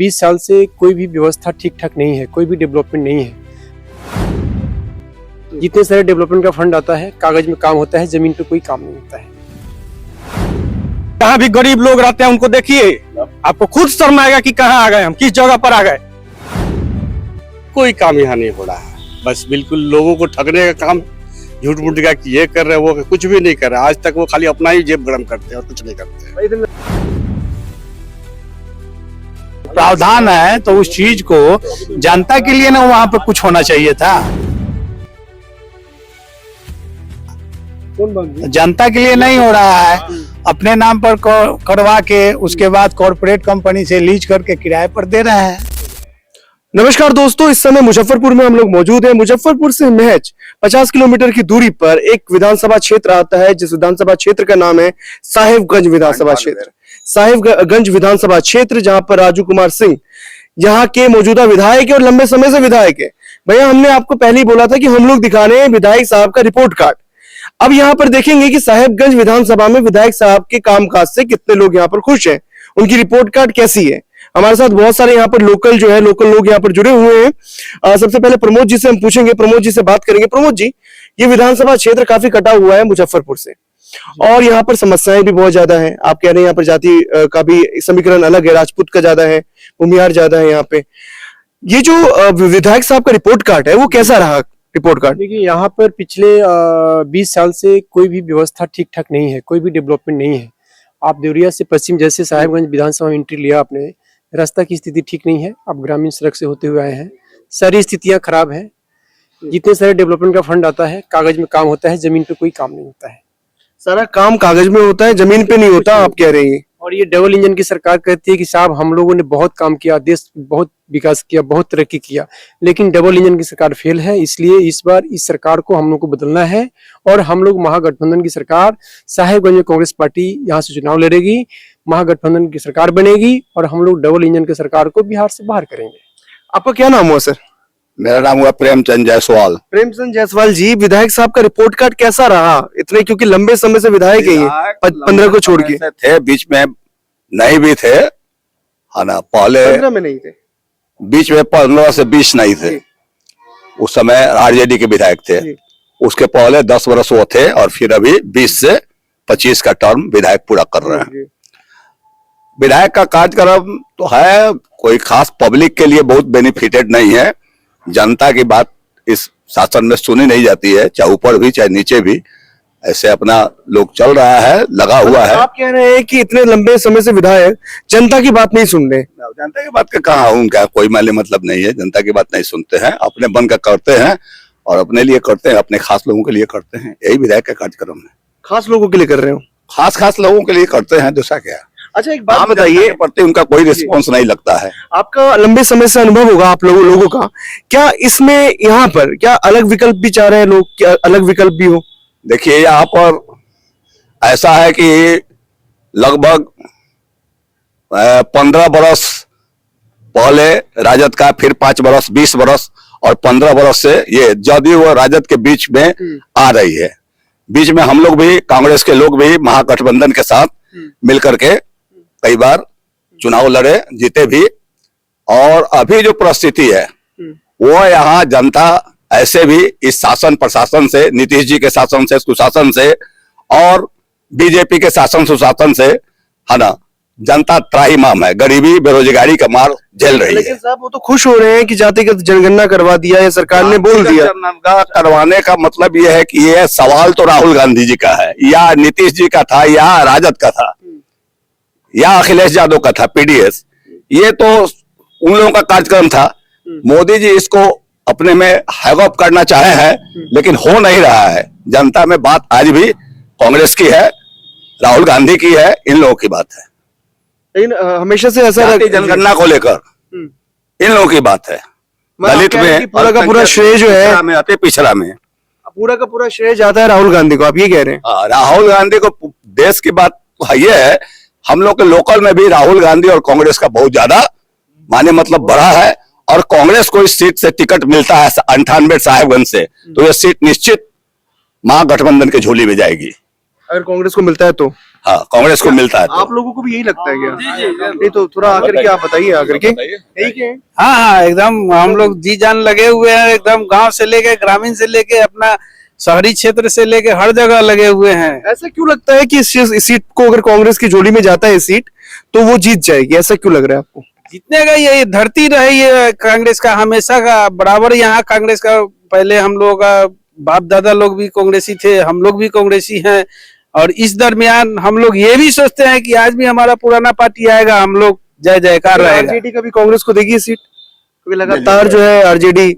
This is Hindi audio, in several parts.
20 साल से कोई भी व्यवस्था ठीक ठाक नहीं है, कोई भी डेवलपमेंट नहीं है। जितने सारे डेवलपमेंट का फंड आता है, कागज में काम होता है, जमीन पे कोई काम नहीं होता है। कहाँ भी गरीब लोग रहते हैं उनको देखिए, आपको खुद शर्म आएगा कि कहाँ आ गए हम, किस जगह पर आ गए। कोई काम यहाँ नहीं हो रहा है, बस बिल्कुल लोगों को ठगने का काम, झूठ मूठ का कि ये कर रहे हैं वो कुछ भी नहीं कर रहे। आज तक वो खाली अपना ही जेब गरम करते हैं और कुछ नहीं करते। प्रावधान है तो उस चीज को जनता के लिए ना वहाँ पे कुछ होना चाहिए था, जनता के लिए नहीं हो रहा है। अपने नाम पर करवा के उसके बाद कॉर्पोरेट कंपनी से लीज करके किराए पर दे रहे हैं। नमस्कार दोस्तों, इस समय मुजफ्फरपुर में हम लोग मौजूद हैं। मुजफ्फरपुर से महज 50 किलोमीटर की दूरी पर एक विधानसभा क्षेत्र आता है, जिस विधानसभा क्षेत्र का नाम है साहेबगंज विधानसभा क्षेत्र। साहेबगंज विधानसभा क्षेत्र, जहां पर राजू कुमार सिंह यहाँ के मौजूदा विधायक है और लंबे समय से विधायक है। भैया, हमने आपको पहले ही बोला था कि हम लोग दिखा रहे हैं विधायक साहब का रिपोर्ट कार्ड। अब यहाँ पर देखेंगे कि साहेबगंज विधानसभा में विधायक साहब के कामकाज से कितने लोग यहाँ पर खुश हैं, उनकी रिपोर्ट कार्ड कैसी है। हमारे साथ बहुत सारे यहाँ पर लोकल लोग यहाँ पर जुड़े हुए हैं। सबसे पहले प्रमोद जी से हम पूछेंगे, प्रमोद जी से बात करेंगे। प्रमोद जी, ये विधानसभा क्षेत्र काफी कटा हुआ है मुजफ्फरपुर से और यहाँ पर समस्याएं भी बहुत ज्यादा हैं। आप कह रहे हैं यहाँ पर जाति का भी समीकरण अलग है, राजपूत का ज्यादा है, भूमिहार ज्यादा है यहाँ पे। ये जो विधायक साहब का रिपोर्ट कार्ड है वो कैसा रहा रिपोर्ट कार्ड? देखिए, यहाँ पर पिछले 20 साल से कोई भी व्यवस्था ठीक ठाक नहीं है, कोई भी डेवलपमेंट नहीं है। आप देवरिया से पश्चिम जैसे साहेबगंज विधानसभा में एंट्री लिया आपने, रास्ता की स्थिति ठीक नहीं है। आप ग्रामीण सड़क से होते हुए आए हैं, सारी स्थितियां खराब है। जितने सारे डेवलपमेंट का फंड आता है, कागज में काम होता है, जमीन पे कोई काम नहीं होता है। सारा काम कागज में होता है, जमीन पे नहीं होता, आप कह रहे हैं। और ये डबल इंजन की सरकार कहती है कि साहब हम लोगों ने बहुत काम किया, देश बहुत विकास किया, बहुत तरक्की किया, लेकिन डबल इंजन की सरकार फेल है। इसलिए इस बार इस सरकार को हम लोग को बदलना है और हम लोग महागठबंधन की सरकार, साहेबगंज में कांग्रेस पार्टी यहाँ से चुनाव लड़ेगी, महागठबंधन की सरकार बनेगी और हम लोग डबल इंजन की सरकार को बिहार से बाहर करेंगे। आपका क्या नाम हुआ सर? मेरा नाम हुआ प्रेमचंद जायसवाल। प्रेमचंद जायसवाल जी, विधायक साहब का रिपोर्ट कार्ड कैसा रहा? इतने क्योंकि लंबे समय से विधायक है, 15 को छोड़ के थे, बीच में नहीं भी थे, है ना। पहले 15 में नहीं थे, बीच में 15 से 20 नहीं थे। उस समय आरजेडी के विधायक थे। उसके पहले 10 वर्ष वो थे और फिर अभी 20 से 25 का टर्म विधायक पूरा कर रहे हैं। विधायक का कार्यक्रम तो है, कोई खास पब्लिक के लिए बहुत बेनिफिटेड नहीं है। जनता की बात इस शासन में सुनी नहीं जाती है, चाहे ऊपर भी चाहे नीचे भी। ऐसे अपना लोग चल रहा है, लगा हुआ है। आप कह रहे हैं कि इतने लंबे समय से विधायक जनता की बात नहीं सुन रहे? जनता की बात का कहाँ, उनका कोई माले मतलब नहीं है। जनता की बात नहीं सुनते हैं, अपने बन का करते हैं और अपने लिए करते हैं, अपने खास लोगों के लिए करते हैं। यही विधायक का कार्यक्रम है। खास लोगों के लिए कर रहे हो? खास लोगों के लिए करते हैं, दूसरा क्या। अच्छा, एक बात बताइए, पड़ते उनका कोई रिस्पॉन्स नहीं लगता है। आपका लंबे समय से अनुभव होगा आप लोगों का, क्या इसमें यहाँ पर क्या अलग विकल्प भी चाह रहे हैं लोग, क्या अलग विकल्प भी हो? देखिए, यहाँ पर ऐसा है कि लगभग 15 बरस पहले राजद का, फिर 5 बरस, 20 बरस और 15 बरस से ये जदयू और राजद के बीच में आ रही है। बीच में हम लोग भी, कांग्रेस के लोग भी महागठबंधन के साथ मिलकर के कई बार चुनाव लड़े, जीते भी। और अभी जो परिस्थिति है वो यहाँ जनता ऐसे भी इस शासन प्रशासन से, नीतीश जी के शासन से, सुशासन से और बीजेपी के शासन सुशासन से, है ना, जनता त्राहिमाम है। गरीबी बेरोजगारी का मार झेल रही है। लेकिन साहब वो तो खुश हो रहे हैं कि जातिगत जनगणना करवा दिया है, सरकार ने बोल दिया। जनगणना करवाने का मतलब यह है कि यह सवाल तो राहुल गांधी जी का है, या नीतीश जी का था, या राजद का था, या अखिलेश यादव का था, पीडीएस। ये तो उन लोगों का कार्यक्रम था। मोदी जी इसको अपने में हैगअप करना चाहे हैं, लेकिन हो नहीं रहा है। जनता में बात आज भी कांग्रेस की है, राहुल गांधी की है, इन लोगों की बात है। लेकिन हमेशा से ऐसा जनगणना को लेकर इन लोगों की बात है। दलित में पूरा का पूरा श्रेय जो है में आते, पिछड़ा में पूरा का पूरा श्रेय जाता है राहुल गांधी को, आप ये कह रहे हैं? राहुल गांधी को। देश की बात ये है, हम लोग के लोकल में भी राहुल गांधी और कांग्रेस का बहुत ज्यादा माने मतलब बड़ा है। और कांग्रेस को इस सीट से टिकट मिलता है 98 साहेबगंज से, तो यह सीट निश्चित महागठबंधन के झोली में जाएगी। अगर कांग्रेस को मिलता है तो हाँ, कांग्रेस को मिलता है तो। आप लोगों को भी यही लगता है क्या? नहीं तो थोड़ा आकर के आप बताइए आकर के। यही क्या है? हाँ हाँ, एकदम हम लोग जी जान लगे हुए हैं, एकदम गांव से लेके ग्रामीण से लेके अपना शहरी क्षेत्र से लेके हर जगह लगे हुए हैं। ऐसा क्यों लगता है कि इस सीट को अगर कांग्रेस की झोली में जाता है सीट तो वो जीत जाएगी, ऐसा क्यों लग रहा है आपको? जीतने का ये धरती रही है कांग्रेस का, हमेशा का बराबर यहाँ कांग्रेस का। पहले हम लोग का बाप दादा लोग भी कांग्रेसी थे, हम लोग भी कांग्रेसी हैं, और इस दरमियान हम लोग ये भी सोचते हैं कि आज भी हमारा पुराना पार्टी आएगा, हम लोग जय जयकार रहेगा। आरजेडी का भी कांग्रेस को देगी सीट, क्योंकि लगातार जो है आरजेडी,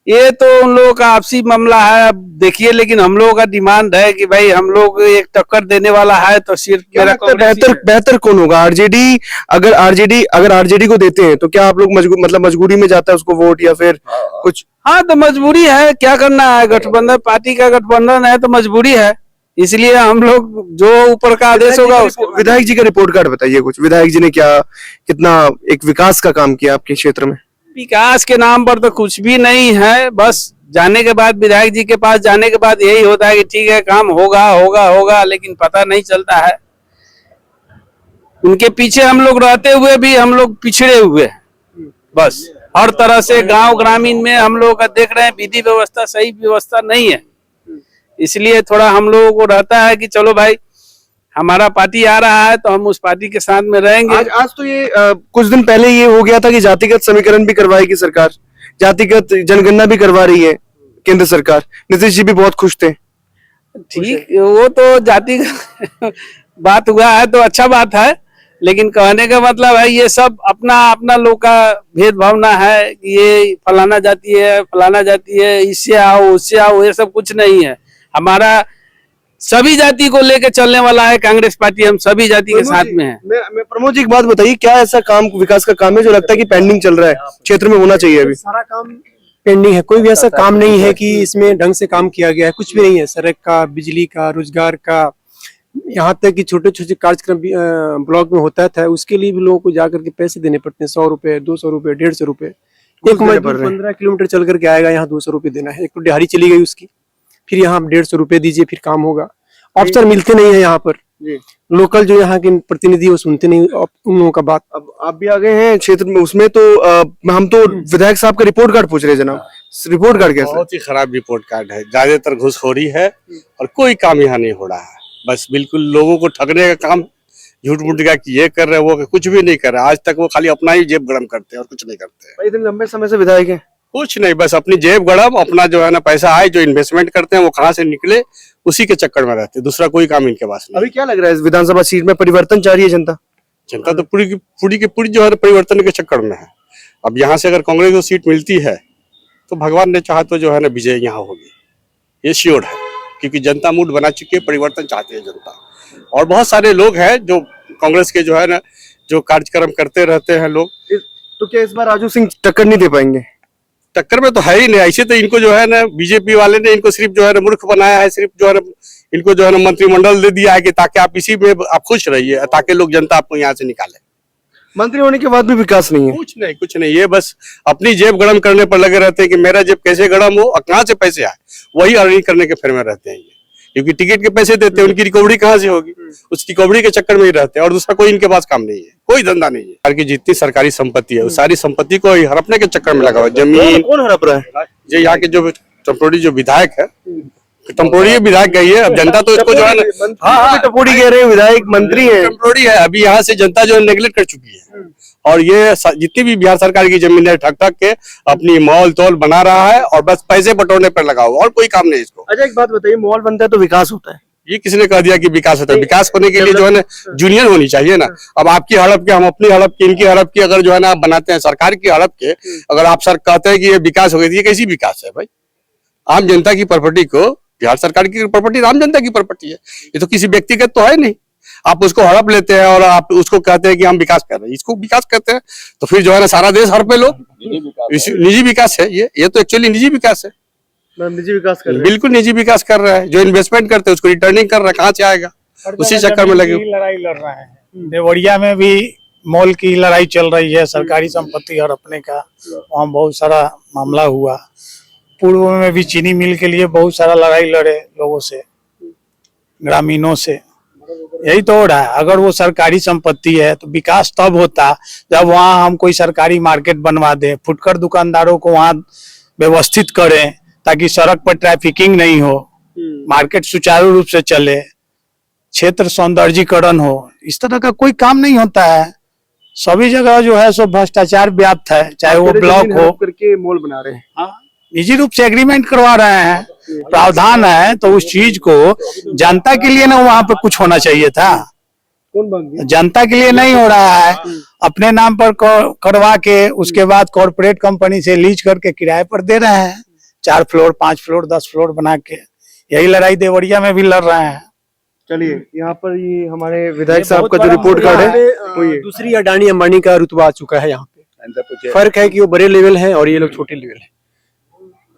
ये तो उन लोगों का आपसी मामला है, अब देखिए। लेकिन हम लोगों का डिमांड है कि भाई हम लोग एक टक्कर देने वाला है तो सिर्फ क्या मेरा लगता है कांग्रेस ही बेहतर है। बेहतर कौन होगा? आरजेडी, अगर आरजेडी को देते हैं तो क्या आप लोग मजबूरी में जाता है उसको वोट, या फिर कुछ? हाँ, तो मजबूरी है, क्या करना है, गठबंधन पार्टी का गठबंधन है तो मजबूरी है, इसलिए हम लोग जो ऊपर का आदेश होगा उसको। विधायक जी का रिपोर्ट कार्ड बताइए कुछ, विधायक जी ने क्या कितना एक विकास का काम किया आपके क्षेत्र में? विकास के नाम पर तो कुछ भी नहीं है, बस जाने के बाद, विधायक जी के पास जाने के बाद यही होता है कि ठीक है काम होगा होगा होगा, लेकिन पता नहीं चलता है। उनके पीछे हम लोग रहते हुए भी हम लोग पिछड़े हुए हैं, बस हर तरह से गांव ग्रामीण में हम लोग का देख रहे हैं, विधि व्यवस्था सही व्यवस्था नहीं है, इसलिए थोड़ा हम लोगों को रहता है कि चलो भाई हमारा पार्टी आ रहा है तो हम उस पार्टी के साथ में रहेंगे। आज तो ये कुछ दिन पहले ये हो गया था कि जातिगत समीकरण भी करवाएगी सरकार, जातिगत जनगणना भी करवा रही है केंद्र सरकार। नीतीश जी भी बहुत खुश थे। ठीक, वो तो जाति का बात हुआ है तो अच्छा बात है, लेकिन कहने का मतलब है ये सब अपना अपना लोग का भेदभावना है कि ये फलाना जाति है, इससे आओ उससे आओ, ये सब कुछ नहीं है। हमारा सभी जाति को लेकर चलने वाला है कांग्रेस पार्टी, हम सभी जाति के साथ में है। मैं प्रमोद जी एक बात बताइए, क्या ऐसा काम विकास का काम है जो लगता है कि पेंडिंग चल रहा है क्षेत्र में, होना चाहिए अभी? सारा काम पेंडिंग है, कोई भी ऐसा काम नहीं है कि इसमें ढंग से काम किया गया है, कुछ भी नहीं है। सड़क का, बिजली का, रोजगार का, यहाँ तक कि छोटे छोटे कार्यक्रम ब्लॉक में होता था, उसके लिए भी लोगों को जाकर के पैसे देने पड़ते हैं, 100 रुपए, 200 रुपए, 150 रुपए। एक मजदूर 15 किलोमीटर चल करके आएगा, यहाँ 200 रुपए देना है। एक तो दिहाड़ी चली गई उसकी, फिर यहाँ 150 रुपए दीजिए फिर काम होगा। अफसर मिलते नहीं है यहाँ पर, लोकल जो यहाँ के प्रतिनिधि वो सुनते नहीं उन लोगों का बात। अब आप भी आ गए हैं क्षेत्र में, उसमें तो हम तो विधायक साहब का रिपोर्ट कार्ड पूछ रहे हैं जनाब, रिपोर्ट कार्ड कैसा? बहुत ही खराब रिपोर्ट कार्ड है, ज्यादातर घूसखोरी है और कोई काम यहाँ नहीं हो रहा है। बस बिल्कुल लोगों को ठगने का काम, झूठ मूठ का कि ये कर रहे हैं वो कुछ भी नहीं कर रहा। आज तक वो खाली अपना ही जेब गरम करते हैं और कुछ नहीं करते हैं। इतने लंबे समय से विधायक है, कुछ नहीं, बस अपनी जेब गरम, अपना जो है ना पैसा आए, जो इन्वेस्टमेंट करते हैं वो कहाँ से निकले उसी के चक्कर में रहते हैं, दूसरा कोई काम इनके पास नहीं। अभी क्या लग रहा है इस विधानसभा सीट में परिवर्तन चाह रही है जनता? जनता तो पूरी की पूरी जो है परिवर्तन के चक्कर में है। अब यहाँ से अगर कांग्रेस को सीट मिलती है तो भगवान ने चाहा तो जो है ना विजय यहाँ होगी, ये श्योर है, क्योंकि जनता मूड बना चुकी है, परिवर्तन चाहती है जनता। और बहुत सारे लोग हैं जो कांग्रेस के जो है ना जो कार्यक्रम करते रहते हैं लोग। तो क्या इस बार राजू सिंह टक्कर नहीं दे पाएंगे? टक्कर में तो है ही नहीं, ऐसे तो इनको जो है ना बीजेपी वाले ने इनको सिर्फ जो है ना मूर्ख बनाया है, सिर्फ जो है ना इनको जो है ना मंत्रिमंडल दे दिया है कि ताकि आप इसी में आप खुश रहिए, ताकि लोग जनता आपको यहाँ से निकाले। मंत्री होने के बाद भी विकास नहीं है? कुछ नहीं, ये बस अपनी जेब गरम करने पर लगे रहते हैं कि मेरा जेब कैसे गरम हो और कहाँ से पैसे आए, वही अर्निंग करने के फेर में रहते हैं ये। क्योंकि टिकट के पैसे देते हैं, उनकी रिकवरी कहाँ से होगी, उस रिकवरी के चक्कर में ही रहते हैं और दूसरा कोई इनके पास काम नहीं है, कोई धंधा नहीं है। सरकार की जितनी सरकारी संपत्ति है उस सारी संपत्ति को हड़पने के चक्कर में लगा हुआ। जमीन कौन हड़प रहा है? जो यहाँ के जो टेम्पोररी जो विधायक है, टेम्पोररी विधायक गई है, अब जनता तो इसको जो है ना, हाँ टपोरी कह रहे हैं, विधायक मंत्री है, टेम्पोररी है। अभी यहाँ से जनता जो नेग्लेक्ट कर चुकी है और ये जितनी भी बिहार सरकार की जमीन है ठग ठग के अपनी मॉल तौल बना रहा है और बस पैसे बटोरने पर लगा हुआ और कोई काम नहीं इसको। अच्छा एक बात बताइए, मॉल बनता है तो विकास होता है? ये किसने कह दिया कि विकास होता है? विकास होने के लिए जो है ना यूनियन होनी चाहिए ना। अब आपकी हड़प के, हम अपनी हड़प की, इनकी हड़प की अगर जो है ना आप बनाते हैं, सरकार की हड़प के अगर आप सर कहते हैं कि ये विकास हो गई, ये कैसी विकास है भाई? आम जनता की प्रॉपर्टी को, बिहार सरकार की प्रॉपर्टी आम जनता की प्रॉपर्टी है, ये तो किसी व्यक्तिगत तो है नहीं। आप उसको हड़प लेते हैं और आप उसको कहते हैं कि हम विकास कर रहे हैं, इसको विकास कहते हैं तो फिर जो है ना सारा देश हड़पे लोग। निजी विकास है ये तो एक्चुअली निजी विकास है, निजी विकास कर रहे हैं। बिल्कुल निजी विकास कर रहा है। जो इन्वेस्टमेंट करते हैं उसको रिटर्निंग कर रहा है, कहाँ से आएगा? उसी चक्कर में लगे लड़ाई लड़ रहा है। देवरिया में भी मॉल की लड़ाई चल रही है, सरकारी संपत्ति हड़पने का, वहाँ बहुत सारा मामला हुआ। पूर्व में भी चीनी मिल के लिए बहुत सारा लड़ाई लड़े लोगों से। ग्रामीणों से। यही तो हो रहा है। अगर वो सरकारी संपत्ति है तो विकास तब होता जब वहाँ हम कोई सरकारी मार्केट बनवा दें, फुटकर दुकानदारों को वहाँ व्यवस्थित करें ताकि सड़क पर ट्रैफिकिंग नहीं हो, मार्केट सुचारू रूप से चले, क्षेत्र सौंदर्यीकरण हो। इस तरह का कोई काम नहीं होता है। सभी जगह जो है सो भ्रष्टाचार व्याप्त है, चाहे वो ब्लॉक हो। करके मॉल बना रहे हैं। हाँ, निजी रूप से एग्रीमेंट करवा रहे हैं, प्रावधान है, तो उस चीज को जनता के लिए ना वहां पे कुछ होना चाहिए था। कौन बांध दिया? जनता के लिए नहीं हो रहा है, अपने नाम पर करवा के उसके बाद कॉर्पोरेट कंपनी से लीज करके किराए पर दे रहे हैं, 4 फ्लोर 5 फ्लोर 10 फ्लोर बना के। यही लड़ाई देवरिया में भी लड़ रहे हैं। चलिए, यहाँ पर ये हमारे विधायक साहब का जो रिपोर्ट कार्ड है वो ये। दूसरी अडानी अंबानी का रुतबा आ चुका है यहाँ पे। फर्क है कि वो बड़े लेवल है और ये लोग छोटे लेवल है।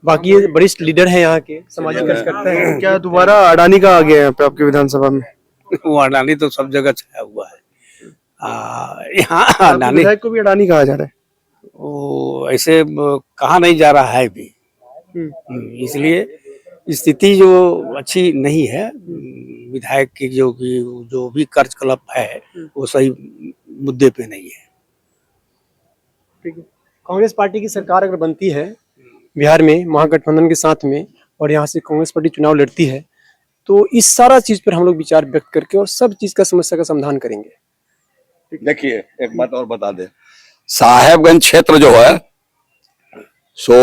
बाकी ये वरिष्ठ लीडर हैं यहाँ के, सामाजिक कार्यकर्ता हैं। क्या दोबारा अडानी का आ गया यहाँ पे आपके विधानसभा में? वो अडानी तो सब जगह छाया हुआ है। यहाँ आपके अडानी विधायक को भी अडानी कहा जा रहा है। वो ऐसे कहा नहीं जा रहा है भी। इसलिए स्थिति जो अच्छी नहीं है। विधायक की जो भी कार्यकलाप है वो सही मुद्दे पे नहीं है। ठीक है। कांग्रेस पार्टी की सरकार अगर बनती है बिहार में महागठबंधन के साथ में, और यहाँ से कांग्रेस पार्टी चुनाव लड़ती है, तो इस सारा चीज पर हम लोग विचार व्यक्त करके और सब चीज का समस्या का समाधान करेंगे। देखिए, एक बात और बता दे, साहेबगंज क्षेत्र जो है सो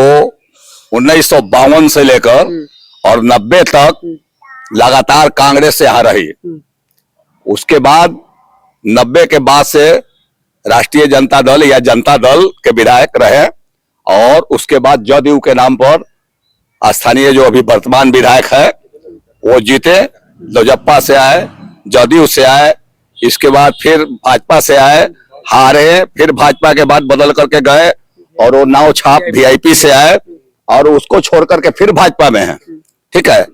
1952 से लेकर और 90 तक लगातार कांग्रेस से यहाँ रही। उसके बाद 90 के बाद से राष्ट्रीय जनता दल या जनता दल के विधायक रहे, और उसके बाद जदयू के नाम पर स्थानीय जो अभी वर्तमान विधायक है वो जीते, लोजप्पा से आए, जदयू से आए, इसके बाद फिर भाजपा से आए, हारे, फिर भाजपा के बाद बदल करके गए और वो नाव छाप वीआईपी से आए और उसको छोड़ करके फिर भाजपा में है। ठीक है,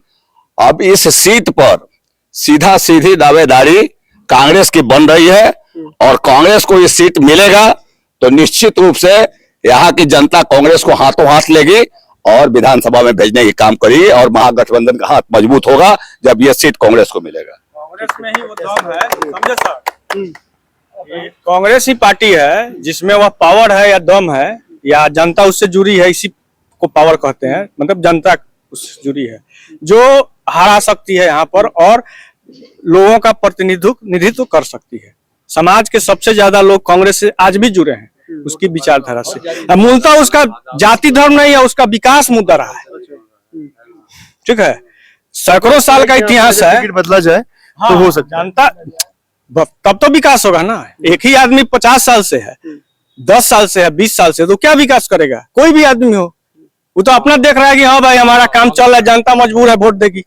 अब इस सीट पर सीधा सीधी दावेदारी कांग्रेस की बन रही है और कांग्रेस को ये सीट मिलेगा तो निश्चित रूप से यहाँ की जनता कांग्रेस को हाथों हाथ लेगी और विधानसभा में भेजने की काम करेगी और महागठबंधन का हाथ मजबूत होगा जब ये सीट कांग्रेस को मिलेगा। कांग्रेस में ही वो दम है, समझे सर? ये कांग्रेस ही पार्टी है जिसमें वह पावर है या दम है या जनता उससे जुड़ी है, इसी को पावर कहते हैं। मतलब जनता उससे जुड़ी है जो हरा सकती है यहाँ पर और लोगों का प्रतिनिधित्व कर सकती है। समाज के सबसे ज्यादा लोग कांग्रेस से आज भी जुड़े हैं उसकी विचारधारा से। मूलतः उसका जाति धर्म नहीं है, उसका विकास मुद्दा रहा है। ठीक है, सैकड़ों साल का इतिहास है। टिकट बदला जाए तो हो सकता है। जनता तब तो विकास होगा ना। एक ही आदमी 50 साल से है, 10 साल से है, 20 साल से, तो क्या विकास करेगा? कोई भी आदमी हो, वो तो अपना देख रहा है कि हाँ भाई हमारा काम चल रहा है, जनता मजबूर है वोट देगी।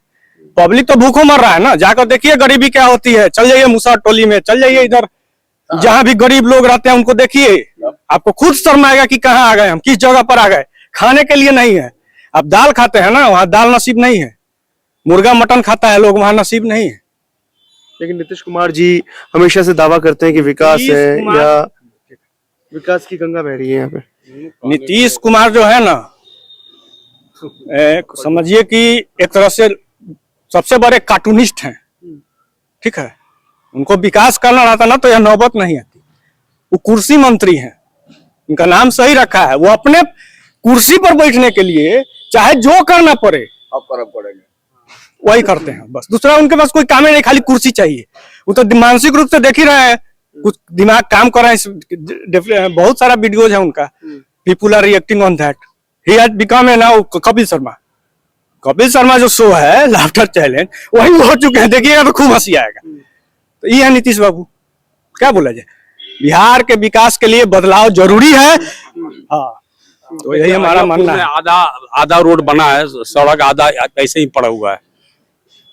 पब्लिक तो भूखों मर रहा है ना। जाकर देखिए गरीबी क्या होती है। चल जाइए मुसहर टोली में, चल जाइए इधर जहाँ भी गरीब लोग रहते हैं उनको देखिए, आपको खुद शर्म आएगा कि कहाँ आ गए हम, किस जगह पर आ गए। खाने के लिए नहीं है। अब दाल खाते हैं ना, वहाँ दाल नसीब नहीं है। मुर्गा मटन खाता है लोग, वहाँ नसीब नहीं है। लेकिन नीतीश कुमार जी हमेशा से दावा करते हैं कि विकास है या विकास की गंगा बह रही है यहाँ पे। नीतीश कुमार जो है ना, समझिए कि एक तरह से सबसे बड़े कार्टूनिस्ट हैं। ठीक है, उनको विकास करना रहता ना तो यह नौबत नहीं आती। वो कुर्सी मंत्री हैं, उनका नाम सही रखा है। वो अपने कुर्सी पर बैठने के लिए चाहे जो करना पड़े अब करना पड़ेगा, वही करते हैं बस। दूसरा उनके पास कोई काम ही नहीं, खाली कुर्सी चाहिए। वो तो मानसिक रूप से देख ही रहे हैं, कुछ दिमाग काम कर रहे हैं। बहुत सारा वीडियोज है उनका, people are reacting on that. He has become a now Kapil Sharma. Kapil Sharma जो शो है लाफ्टर चैलेंज, वही हो चुके हैं। देखिएगा तो खूब हंसी आएगा। तो ये है नीतीश बाबू, क्या बोला जाए। बिहार के विकास के लिए बदलाव जरूरी है। हाँ, तो यही हमारा मानना है। आधा रोड बना है, सड़क आधा ऐसे ही पड़ा हुआ है।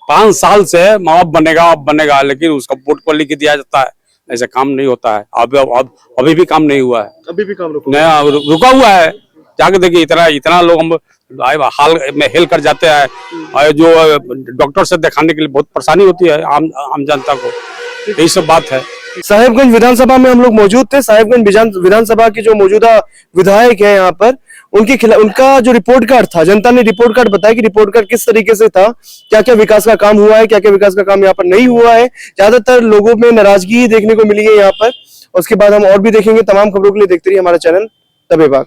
5 साल से अब बनेगा, लेकिन उसका वोट को लिख दिया जाता है, ऐसे काम नहीं होता है। अब अभी भी काम नहीं हुआ है, अभी भी काम रुका हुआ है। जाके देखिए, इतना लोग हम हाल में हेल कर जाते हैं और जो डॉक्टर से दिखाने के लिए बहुत परेशानी होती है आम जनता को। यही सब बात है। साहेबगंज विधानसभा में हम लोग मौजूद थे। साहेबगंज विधानसभा के जो मौजूदा विधायक है यहाँ पर, उनके खिलाफ उनका जो रिपोर्ट कार्ड था, जनता ने रिपोर्ट कार्ड बताया कि रिपोर्ट कार्ड किस तरीके से था, क्या क्या विकास का काम हुआ है, क्या क्या विकास का काम यहाँ पर नहीं हुआ है। ज्यादातर लोगों में नाराजगी देखने को मिली है यहाँ पर। उसके बाद हम और भी देखेंगे। तमाम खबरों के लिए देखते रहिए हमारा चैनल तबे बाग।